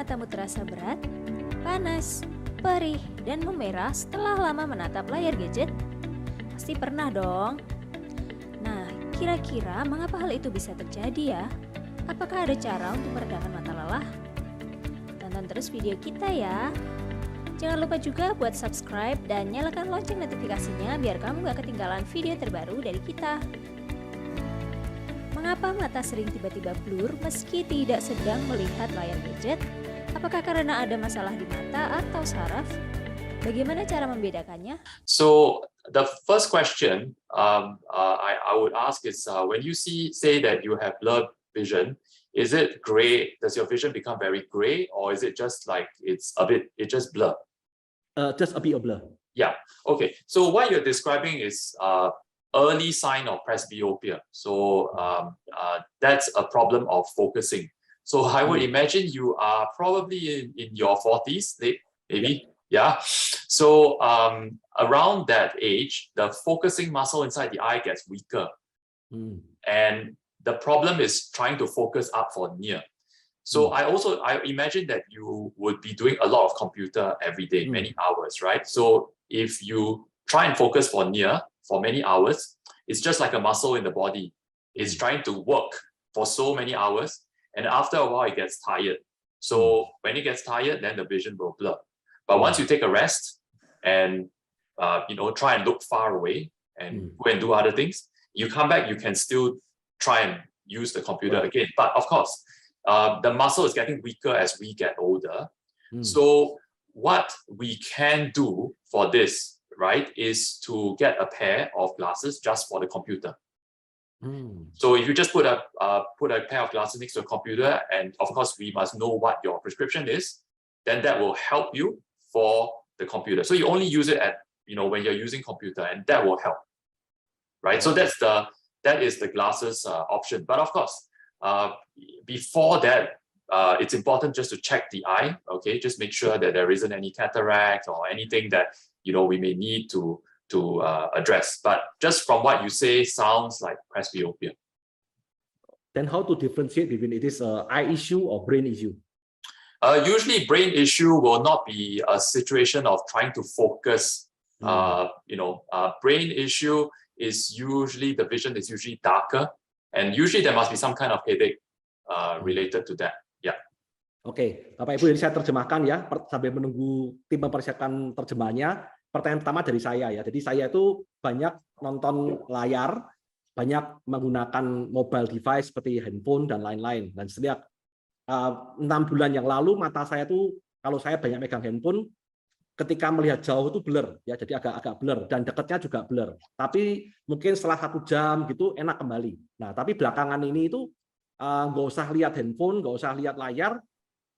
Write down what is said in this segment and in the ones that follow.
matamu terasa berat, panas, perih, dan memerah setelah lama menatap layar gadget? Pasti pernah dong. Nah, kira-kira mengapa hal itu bisa terjadi ya? Apakah ada cara untuk meredakan mata lelah? Tonton terus video kita ya. Jangan lupa juga buat subscribe dan nyalakan lonceng notifikasinya biar kamu gak ketinggalan video terbaru dari kita. Mengapa mata sering tiba-tiba blur meski tidak sedang melihat layar gadget? Apakah karena ada masalah di mata atau saraf? Bagaimana cara membedakannya? So the first question I would ask is when you say that you have blurred vision, is it gray? Does your vision become very gray, or is it just like it just blur? Just a bit of blur. Yeah. Okay. So what you're describing is early sign of presbyopia. So that's a problem of focusing. So I would imagine you are probably in your 40s, maybe. Yeah. So around that age, the focusing muscle inside the eye gets weaker. And the problem is trying to focus up for near. So I imagine that you would be doing a lot of computer every day, many hours, right? So if you try and focus for near for many hours, it's just like a muscle in the body. It's trying to work for so many hours, and after a while it gets tired. So when it gets tired, then the vision will blur. But once you take a rest and try and look far away and go and do other things, you come back, you can still try and use the computer again. But of course, the muscle is getting weaker as we get older. So what we can do for this, right, is to get a pair of glasses just for the computer. So if you just put a pair of glasses next to a computer, and of course we must know what your prescription is, then that will help you for the computer. So you only use it when you're using computer, and that will help, right? So that is the glasses option. But of course, before that, it's important just to check the eye. Okay, just make sure that there isn't any cataract or anything that we may need to address. But just from what you say, sounds like presbyopia. Then how to differentiate between it is an eye issue or brain issue? Usually, brain issue will not be a situation of trying to focus. Brain issue is usually the vision is usually darker, and usually there must be some kind of headache related to that. Yeah. Oke, Bapak Ibu, jadi saya terjemahkan ya sambil menunggu tim mempersiapkan terjemahnya. Pertanyaan pertama dari saya ya. Jadi saya itu banyak nonton layar, banyak menggunakan mobile device seperti handphone dan lain-lain. Dan sejak 6 bulan yang lalu mata saya tuh kalau saya banyak megang handphone, ketika melihat jauh itu blur ya, jadi agak blur dan dekatnya juga blur. Tapi mungkin setelah 1 jam gitu enak kembali. Nah, tapi belakangan ini itu nggak usah lihat handphone, nggak usah lihat layar,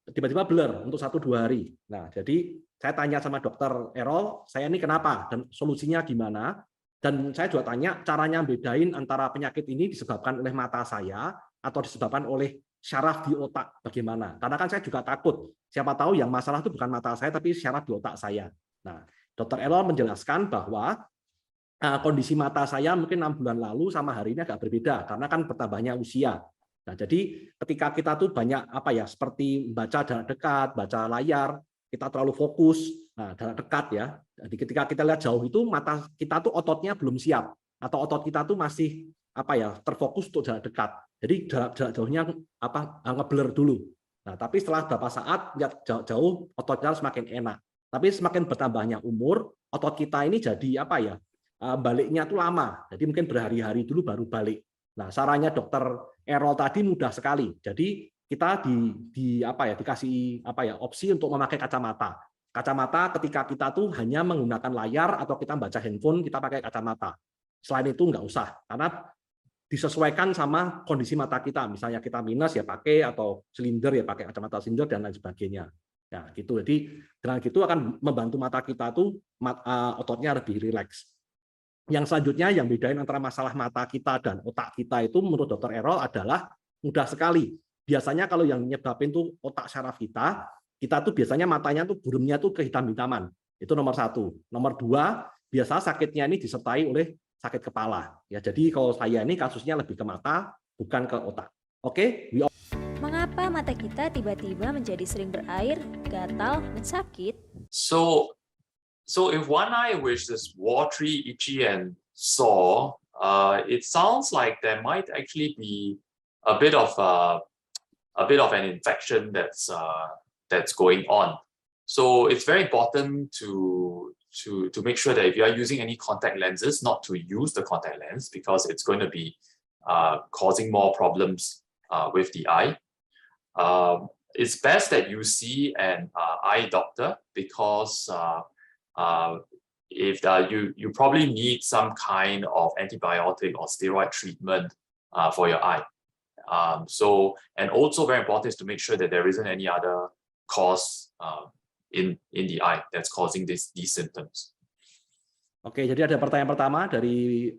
tiba-tiba blur untuk 1-2 hari. Nah, jadi saya tanya sama dokter Errol, saya ini kenapa dan solusinya gimana? Dan saya juga tanya caranya bedain antara penyakit ini disebabkan oleh mata saya atau disebabkan oleh syaraf di otak bagaimana? Karena kan saya juga takut, siapa tahu yang masalah itu bukan mata saya tapi syaraf di otak saya. Nah, dokter Errol menjelaskan bahwa kondisi mata saya mungkin 6 bulan lalu sama hari ini agak berbeda karena kan bertambahnya usia. Nah, jadi ketika kita tuh banyak seperti baca jarak dekat, baca layar, kita terlalu fokus, nah jarak dekat ya. Jadi ketika kita lihat jauh itu mata kita tuh ototnya belum siap atau otot kita tuh masih terfokus untuk jarak dekat. Jadi jarak jauhnya ngeblur dulu. Nah, tapi setelah beberapa saat lihat jauh ototnya semakin enak. Tapi semakin bertambahnya umur, otot kita ini jadi baliknya tuh lama. Jadi mungkin berhari-hari dulu baru balik. Nah, sarannya dokter Errol tadi mudah sekali. Jadi kita dikasih opsi untuk memakai kacamata. Kacamata ketika kita tuh hanya menggunakan layar atau kita baca handphone kita pakai kacamata. Selain itu nggak usah karena disesuaikan sama kondisi mata kita. Misalnya kita minus ya pakai atau silinder ya pakai kacamata silinder dan lain sebagainya. Ya gitu. Jadi dengan gitu akan membantu mata kita tuh ototnya lebih rileks. Yang selanjutnya yang bedain antara masalah mata kita dan otak kita itu menurut dokter Errol adalah mudah sekali. Biasanya kalau yang nyebabin tuh otak saraf kita tuh biasanya matanya tuh buremnya tuh kehitam-hitaman. Itu nomor 1. Nomor 2, biasa sakitnya ini disertai oleh sakit kepala. Ya, jadi kalau saya ini kasusnya lebih ke mata, bukan ke otak. Oke? Mengapa Kenapa mata kita tiba-tiba menjadi sering berair, gatal, dan sakit? So if one eye which is watery, itchy, and sore, it sounds like there might actually be a bit of an infection that's going on. So it's very important to make sure that if you are using any contact lenses, not to use the contact lens because it's going to be causing more problems with the eye. It's best that you see an eye doctor because if you probably need some kind of antibiotic or steroid treatment for your eye. And also very important is to make sure that there isn't any other cause in the eye that's causing these symptoms. Oke, jadi ada pertanyaan pertama dari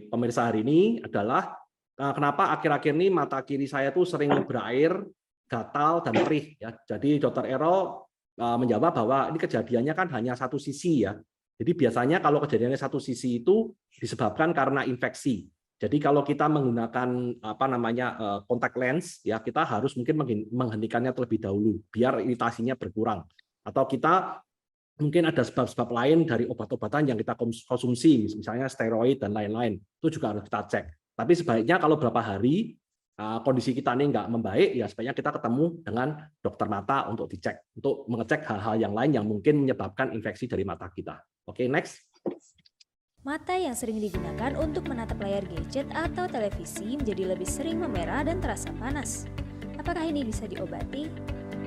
pemirsa hari ini adalah kenapa akhir-akhir ini mata kiri saya tuh sering berair, gatal, dan perih ya. Jadi Dr. Errol menjawab bahwa ini kejadiannya kan hanya satu sisi ya. Jadi biasanya kalau kejadiannya satu sisi itu disebabkan karena infeksi. Jadi kalau kita menggunakan kontak lens ya, kita harus mungkin menghentikannya terlebih dahulu biar iritasinya berkurang. Atau kita mungkin ada sebab-sebab lain dari obat-obatan yang kita konsumsi, misalnya steroid dan lain-lain. Itu juga harus kita cek. Tapi sebaiknya kalau berapa hari kondisi kita ini nggak membaik, ya sebaiknya kita ketemu dengan dokter mata untuk dicek, untuk mengecek hal-hal yang lain yang mungkin menyebabkan infeksi dari mata kita. Oke, next. Mata yang sering digunakan untuk menatap layar gadget atau televisi menjadi lebih sering memerah dan terasa panas. Apakah ini bisa diobati?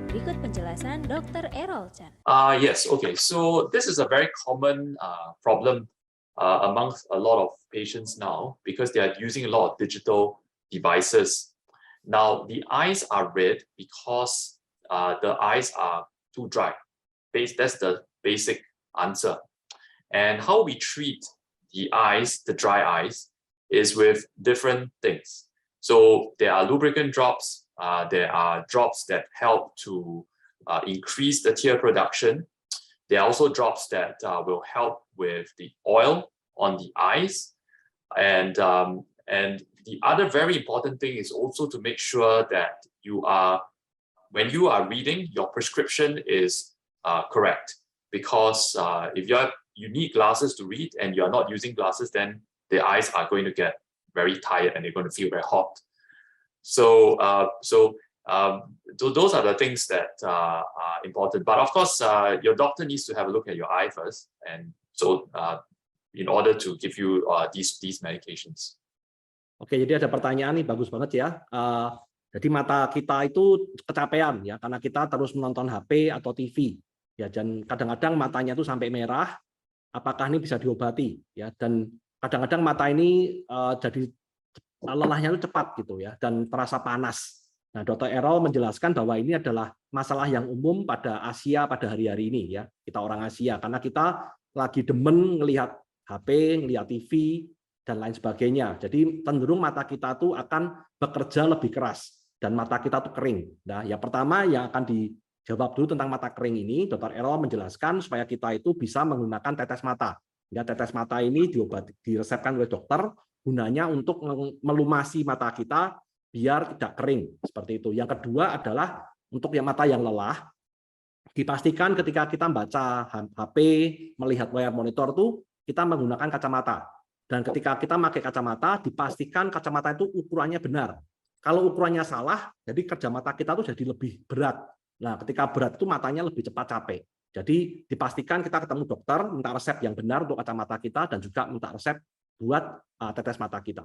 Berikut penjelasan Dr. Errol Chan. Yes, okay. So this is a very common problem amongst a lot of patients now because they are using a lot of digital devices. Now, the eyes are red because the eyes are too dry. That's the basic answer. And how we treat the eyes, the dry eyes, is with different things. So there are lubricant drops, there are drops that help to increase the tear production. There are also drops that will help with the oil on the eyes. And the other very important thing is also to make sure that when you are reading, your prescription is correct. Because if you need glasses to read and you're not using glasses, then the eyes are going to get very tired and they're going to feel very hot. So those are the things that are important. But of course, your doctor needs to have a look at your eye first, and so in order to give you these medications. Oke, jadi ada pertanyaan nih, bagus banget ya. Jadi mata kita itu kecapean ya, karena kita terus menonton HP atau TV. Ya, dan kadang-kadang matanya itu sampai merah. Apakah ini bisa diobati? Ya, dan kadang-kadang mata ini jadi lelahnya itu cepat gitu ya, dan terasa panas. Nah, Dr. Errol menjelaskan bahwa ini adalah masalah yang umum pada Asia pada hari-hari ini ya. Kita orang Asia karena kita lagi demen ngelihat HP, ngelihat TV dan lain sebagainya. Jadi cenderung mata kita tuh akan bekerja lebih keras dan mata kita tuh kering. Nah, yang pertama yang akan dijawab dulu tentang mata kering ini, Dr. Errol menjelaskan supaya kita itu bisa menggunakan tetes mata. Ya, tetes mata ini diresepkan oleh dokter, gunanya untuk melumasi mata kita biar tidak kering seperti itu. Yang kedua adalah untuk yang mata yang lelah, dipastikan ketika kita membaca HP, melihat layar monitor tuh kita menggunakan kacamata. Dan ketika kita pakai kacamata, dipastikan kacamata itu ukurannya benar. Kalau ukurannya salah, jadi kerja mata kita tuh jadi lebih berat. Nah, ketika berat itu matanya lebih cepat capek. Jadi dipastikan kita ketemu dokter, minta resep yang benar untuk kacamata kita dan juga minta resep buat tetes mata kita.